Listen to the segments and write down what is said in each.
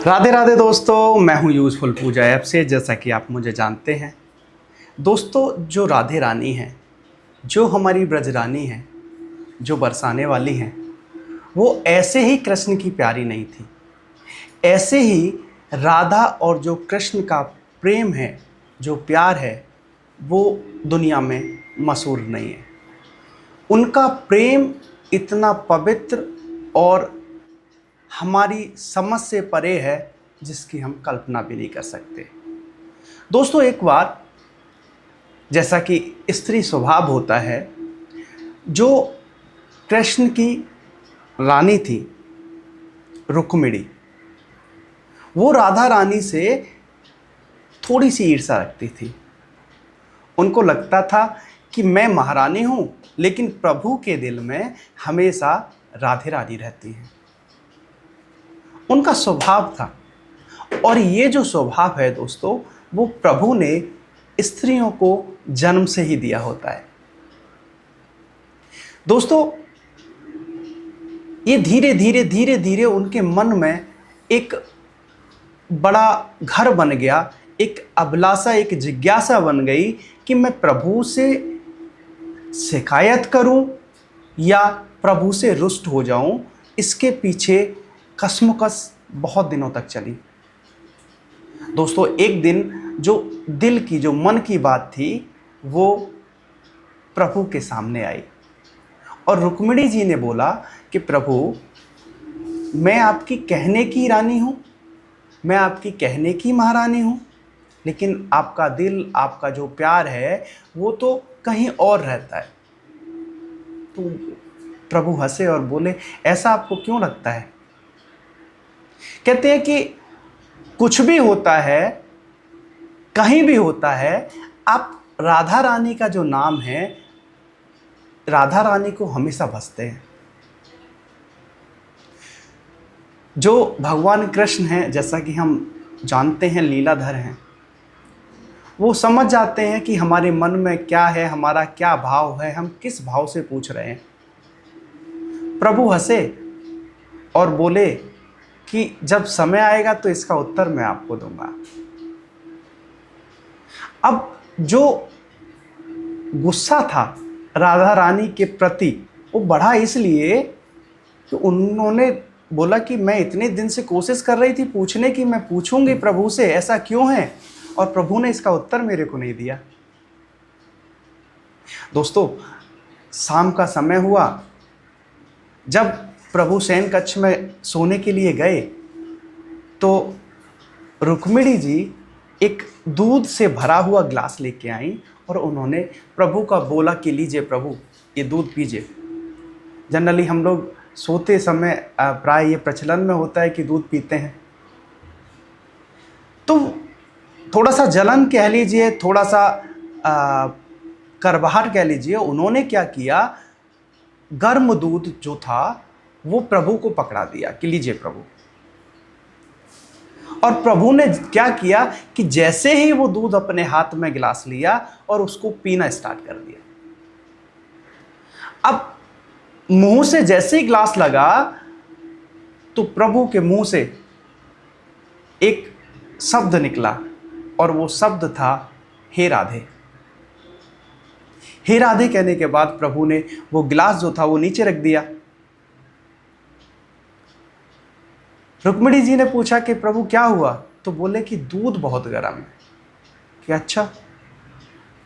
राधे राधे दोस्तों, मैं हूं यूज़फुल पूजा ऐप से। जैसा कि आप मुझे जानते हैं दोस्तों, जो राधे रानी हैं, जो हमारी ब्रज रानी हैं, जो बरसाने वाली हैं, वो ऐसे ही कृष्ण की प्यारी नहीं थी। ऐसे ही राधा और जो कृष्ण का प्रेम है, जो प्यार है, वो दुनिया में मशहूर नहीं है। उनका प्रेम इतना पवित्र और हमारी समझ से परे है जिसकी हम कल्पना भी नहीं कर सकते। दोस्तों, एक बार जैसा कि स्त्री स्वभाव होता है, जो कृष्ण की रानी थी रुक्मिणी, वो राधा रानी से थोड़ी सी ईर्ष्या रखती थी। उनको लगता था कि मैं महारानी हूँ, लेकिन प्रभु के दिल में हमेशा राधे रानी रहती हैं। उनका स्वभाव था, और ये जो स्वभाव है दोस्तों, वो प्रभु ने स्त्रियों को जन्म से ही दिया होता है। दोस्तों, ये धीरे धीरे उनके मन में एक बड़ा घर बन गया, एक अभिलाषा, एक जिज्ञासा बन गई कि मैं प्रभु से शिकायत करूं या प्रभु से रुष्ट हो जाऊं। इसके पीछे कश्मकश बहुत दिनों तक चली। दोस्तों, एक दिन जो दिल की, जो मन की बात थी, वो प्रभु के सामने आई और रुक्मिणी जी ने बोला कि प्रभु, मैं आपकी कहने की रानी हूँ, मैं आपकी कहने की महारानी हूँ, लेकिन आपका दिल, आपका जो प्यार है, वो तो कहीं और रहता है। तो प्रभु हंसे और बोले, ऐसा आपको क्यों लगता है? कहते हैं कि कुछ भी होता है, कहीं भी होता है, आप राधा रानी का जो नाम है, राधा रानी को हमेशा भजते हैं। जो भगवान कृष्ण हैं, जैसा कि हम जानते हैं, लीलाधर हैं। वो समझ जाते हैं कि हमारे मन में क्या है, हमारा क्या भाव है, हम किस भाव से पूछ रहे हैं। प्रभु हंसे और बोले कि जब समय आएगा तो इसका उत्तर मैं आपको दूंगा। अब जो गुस्सा था राधा रानी के प्रति, वो बढ़ा इसलिए कि उन्होंने बोला कि मैं इतने दिन से कोशिश कर रही थी पूछने की, मैं पूछूंगी प्रभु से ऐसा क्यों है, और प्रभु ने इसका उत्तर मेरे को नहीं दिया। दोस्तों, शाम का समय हुआ। जब प्रभु शयन कक्ष में सोने के लिए गए तो रुक्मिणी जी एक दूध से भरा हुआ ग्लास लेके आई और उन्होंने प्रभु का बोला कि लीजिए प्रभु, ये दूध पीजिए। जनरली हम लोग सोते समय प्राय ये प्रचलन में होता है कि दूध पीते हैं। तो थोड़ा सा जलन कह लीजिए, थोड़ा सा करवाहट कह लीजिए, उन्होंने क्या किया, गर्म दूध जो था वो प्रभु को पकड़ा दिया कि लीजिए प्रभु। और प्रभु ने क्या किया कि जैसे ही वो दूध अपने हाथ में गिलास लिया और उसको पीना स्टार्ट कर दिया। अब मुंह से जैसे ही ग्लास लगा तो प्रभु के मुंह से एक शब्द निकला, और वो शब्द था, हे राधे। हे राधे कहने के बाद प्रभु ने वो गिलास जो था वो नीचे रख दिया। रुक्मिणी जी ने पूछा कि प्रभु क्या हुआ? तो बोले कि दूध बहुत गर्म है। कि अच्छा,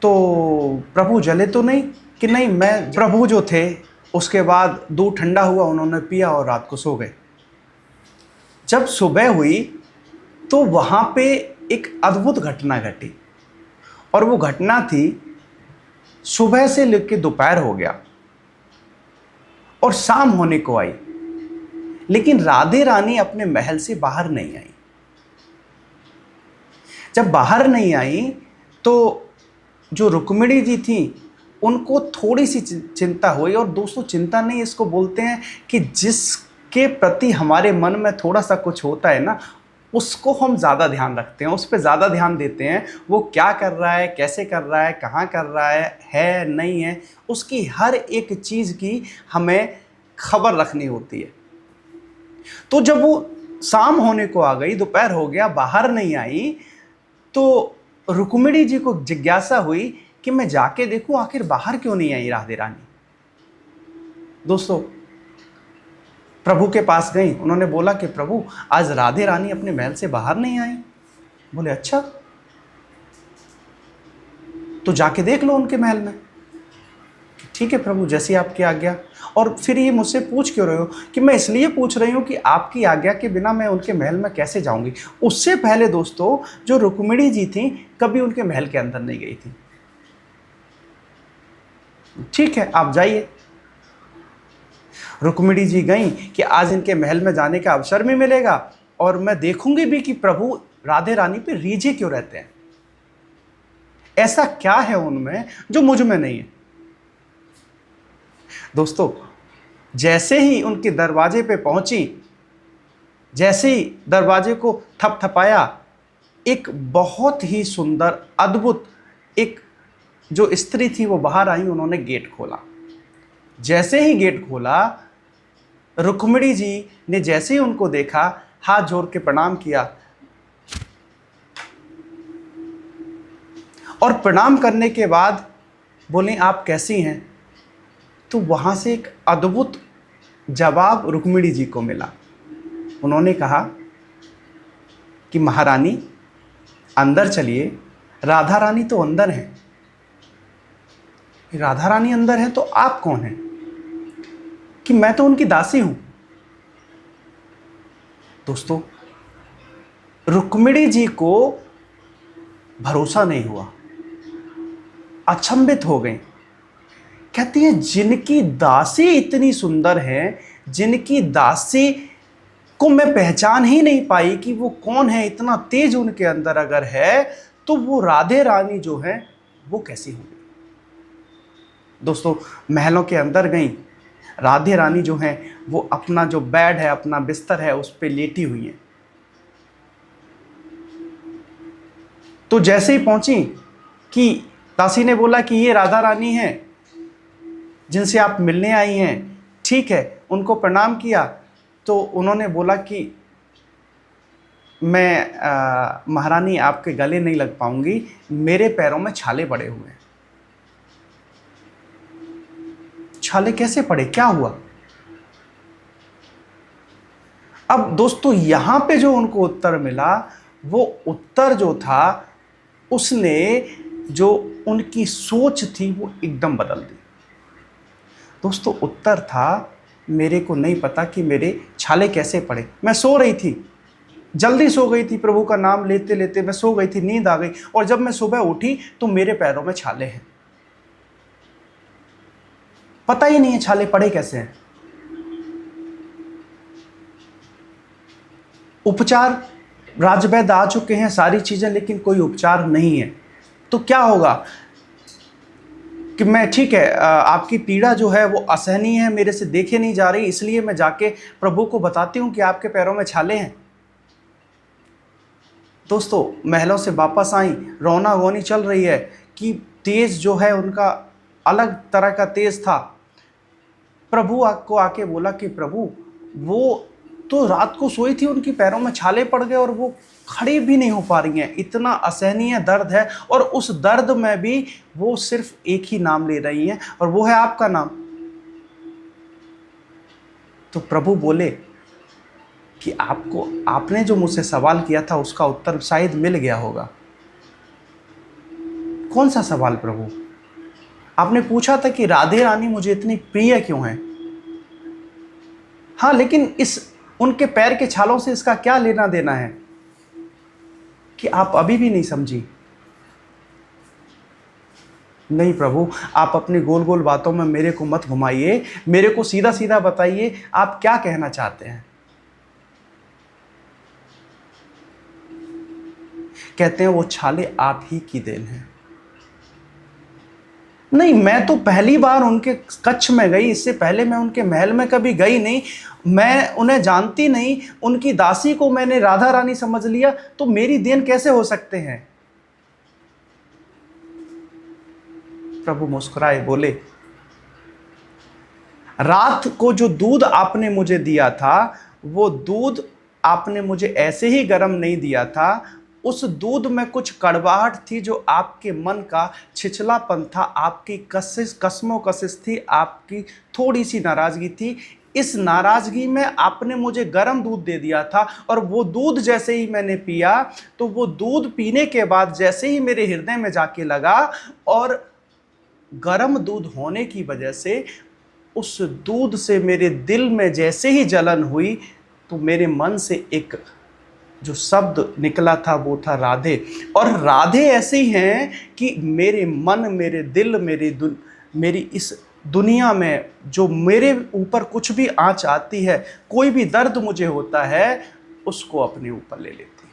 तो प्रभु जले तो नहीं? कि नहीं, मैं, प्रभु जो थे, उसके बाद दूध ठंडा हुआ, उन्होंने पिया और रात को सो गए। जब सुबह हुई तो वहाँ पे एक अद्भुत घटना घटी, और वो घटना थी, सुबह से लेकर दोपहर हो गया और शाम होने को आई, लेकिन राधे रानी अपने महल से बाहर नहीं आई। जब बाहर नहीं आई तो जो रुक्मिणी जी थी उनको थोड़ी सी चिंता हुई। और दोस्तों, चिंता नहीं, इसको बोलते हैं कि जिसके प्रति हमारे मन में थोड़ा सा कुछ होता है ना, उसको हम ज़्यादा ध्यान रखते हैं, उस पर ज़्यादा ध्यान देते हैं। वो क्या कर रहा है, कैसे कर रहा है, कहाँ कर रहा है नहीं है, उसकी हर एक चीज़ की हमें खबर रखनी होती है। तो जब वो शाम होने को आ गई, दोपहर हो गया, बाहर नहीं आई, तो रुक्मिणी जी को जिज्ञासा हुई कि मैं जाके देखूं आखिर बाहर क्यों नहीं आई राधे रानी। दोस्तों, प्रभु के पास गई, उन्होंने बोला कि प्रभु आज राधे रानी अपने महल से बाहर नहीं आई। बोले अच्छा, तो जाके देख लो उनके महल में। ठीक है प्रभु, जैसी आपकी आज्ञा। और फिर ये मुझसे पूछ क्यों रहे हो? कि मैं इसलिए पूछ रही हूँ कि आपकी आज्ञा के बिना मैं उनके महल में कैसे जाऊंगी। उससे पहले दोस्तों, जो रुक्मिणी जी थी कभी उनके महल के अंदर नहीं गई थी। ठीक है, आप जाइए। रुक्मिणी जी गई कि आज इनके महल में जाने का अवसर भी मिलेगा और मैं देखूंगी भी कि प्रभु राधे रानी पे रीझे क्यों रहते हैं, ऐसा क्या है उनमें जो मुझ में नहीं है। दोस्तों, जैसे ही उनके दरवाजे पे पहुंची, जैसे ही दरवाजे को थपथपाया, एक बहुत ही सुंदर अद्भुत एक जो स्त्री थी वो बाहर आई। उन्होंने गेट खोला। जैसे ही गेट खोला, रुक्मिणी जी ने जैसे ही उनको देखा, हाथ जोड़ के प्रणाम किया और प्रणाम करने के बाद बोले आप कैसी हैं। तो वहाँ से एक अद्भुत जवाब रुक्मिणी जी को मिला। उन्होंने कहा कि महारानी अंदर चलिए, राधा रानी तो अंदर हैं। राधा रानी अंदर हैं तो आप कौन हैं? कि मैं तो उनकी दासी हूं। दोस्तों, रुक्मिणी जी को भरोसा नहीं हुआ, अचंभित हो गई। कहती है जिनकी दासी इतनी सुंदर है, जिनकी दासी को मैं पहचान ही नहीं पाई कि वो कौन है, इतना तेज उनके अंदर अगर है, तो वो राधे रानी जो है वो कैसी होगी। दोस्तों, महलों के अंदर गई, राधे रानी जो है वो अपना जो बेड है, अपना बिस्तर है, उस पे लेटी हुई है। तो जैसे ही पहुंची कि दासी ने बोला कि ये राधा रानी है जिनसे आप मिलने आई हैं। ठीक है, उनको प्रणाम किया। तो उन्होंने बोला कि मैं महारानी आपके गले नहीं लग पाऊंगी, मेरे पैरों में छाले पड़े हुए हैं। छाले कैसे पड़े, क्या हुआ? अब दोस्तों, यहां पे जो उनको उत्तर मिला, वो उत्तर जो था उसने जो उनकी सोच थी वो एकदम बदल दी। दोस्तों, उत्तर था मेरे को नहीं पता कि मेरे छाले कैसे पड़े। मैं सो रही थी, जल्दी सो गई थी, प्रभु का नाम लेते लेते मैं सो गई थी, नींद आ गई, और जब मैं सुबह उठी तो मेरे पैरों में छाले हैं। पता ही नहीं है छाले पड़े कैसे हैं। उपचार राजवैद्य आ चुके हैं, सारी चीजें, लेकिन कोई उपचार नहीं है। तो क्या होगा कि मैं ठीक है, आपकी पीड़ा जो है वो असहनीय है, मेरे से देखे नहीं जा रही, इसलिए मैं जाके प्रभु को बताती हूं कि आपके पैरों में छाले हैं। दोस्तों, महलों से वापस आई, रोना गोनी चल रही है कि तेज जो है उनका अलग तरह का तेज था। प्रभु को आके बोला कि प्रभु वो तो रात को सोई थी, उनकी पैरों में छाले पड़ गए और वो खड़ी भी नहीं हो पा रही हैं, इतना असहनीय दर्द है, और उस दर्द में भी वो सिर्फ एक ही नाम ले रही हैं और वो है आपका नाम। तो प्रभु बोले कि आपने जो मुझसे सवाल किया था उसका उत्तर शायद मिल गया होगा। कौन सा सवाल प्रभु? आपने पूछा था कि राधे रानी मुझे इतनी प्रिय क्यों है। हाँ, लेकिन इस उनके पैर के छालों से इसका क्या लेना देना है कि आप अभी भी नहीं समझी? नहीं प्रभु, आप अपनी गोल गोल बातों में मेरे को मत घुमाइए, मेरे को सीधा सीधा बताइए आप क्या कहना चाहते हैं। कहते हैं वो छाले आप ही की देन है। नहीं, मैं तो पहली बार उनके कच्छ में गई, इससे पहले मैं उनके महल में कभी गई नहीं, मैं उन्हें जानती नहीं, उनकी दासी को मैंने राधा रानी समझ लिया, तो मेरी देन कैसे हो सकते हैं। प्रभु मुस्कुराए, बोले रात को जो दूध आपने मुझे दिया था वो दूध आपने मुझे ऐसे ही गर्म नहीं दिया था। उस दूध में कुछ कड़वाहट थी, जो आपके मन का छिछलापन था, आपकी कसमों कशिश थी, आपकी थोड़ी सी नाराज़गी थी। इस नाराज़गी में आपने मुझे गर्म दूध दे दिया था, और वो दूध जैसे ही मैंने पिया, तो वो दूध पीने के बाद जैसे ही मेरे हृदय में जाके लगा, और गर्म दूध होने की वजह से उस दूध से मेरे दिल में जैसे ही जलन हुई, तो मेरे मन से एक जो शब्द निकला था वो था राधे। और राधे ऐसे ही हैं कि मेरे मन, मेरे दिल, मेरी इस दुनिया में जो मेरे ऊपर कुछ भी आँच आती है, कोई भी दर्द मुझे होता है, उसको अपने ऊपर ले लेती है।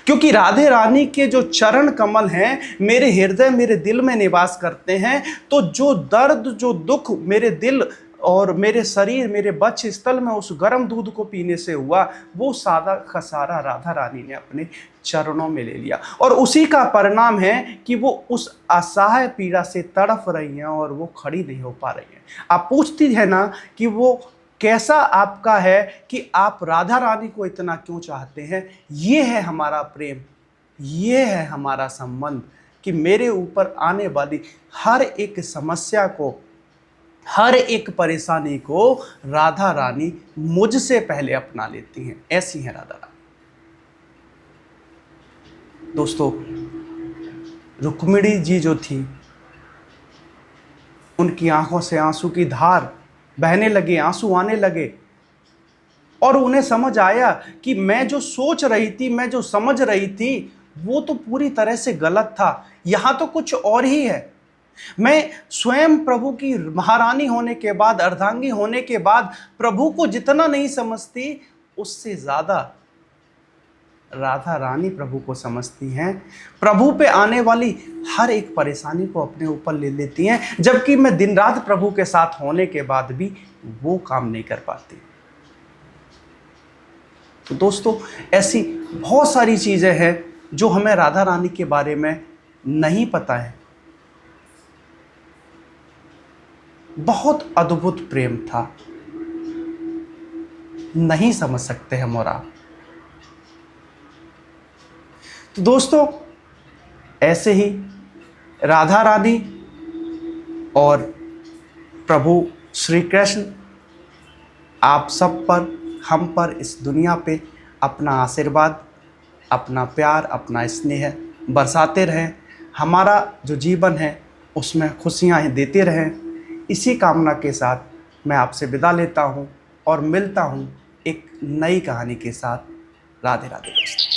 क्योंकि राधे रानी के जो चरण कमल हैं मेरे हृदय, मेरे दिल में निवास करते हैं, तो जो दर्द, जो दुख मेरे दिल और मेरे शरीर, मेरे वक्ष स्थल में उस गर्म दूध को पीने से हुआ, वो सारा का सारा राधा रानी ने अपने चरणों में ले लिया। और उसी का परिणाम है कि वो उस असहाय पीड़ा से तड़फ रही हैं और वो खड़ी नहीं हो पा रही हैं। आप पूछती है ना कि वो कैसा आपका है कि आप राधा रानी को इतना क्यों चाहते हैं। ये है हमारा प्रेम, ये है हमारा संबंध, कि मेरे ऊपर आने वाली हर एक समस्या को, हर एक परेशानी को राधा रानी मुझसे पहले अपना लेती हैं। ऐसी है राधा रानी। दोस्तों, रुक्मिणी जी जो थी, उनकी आंखों से आंसू की धार बहने लगे, आंसू आने लगे, और उन्हें समझ आया कि मैं जो सोच रही थी, मैं जो समझ रही थी, वो तो पूरी तरह से गलत था। यहाँ तो कुछ और ही है। मैं स्वयं प्रभु की महारानी होने के बाद, अर्धांगी होने के बाद, प्रभु को जितना नहीं समझती, उससे ज़्यादा राधा रानी प्रभु को समझती हैं। प्रभु पे आने वाली हर एक परेशानी को अपने ऊपर ले लेती हैं, जबकि मैं दिन रात प्रभु के साथ होने के बाद भी वो काम नहीं कर पाती। तो दोस्तों, ऐसी बहुत सारी चीज़ें हैं जो हमें राधा रानी के बारे में नहीं पता है। बहुत अद्भुत प्रेम था, नहीं समझ सकते हम और आप। तो दोस्तों, ऐसे ही राधा रानी और प्रभु श्री कृष्ण आप सब पर, हम पर, इस दुनिया पे अपना आशीर्वाद, अपना प्यार, अपना स्नेह बरसाते रहें। हमारा जो जीवन है उसमें खुशियाँ देते रहें। इसी कामना के साथ मैं आपसे विदा लेता हूँ और मिलता हूँ एक नई कहानी के साथ। राधे राधे दोस्तों।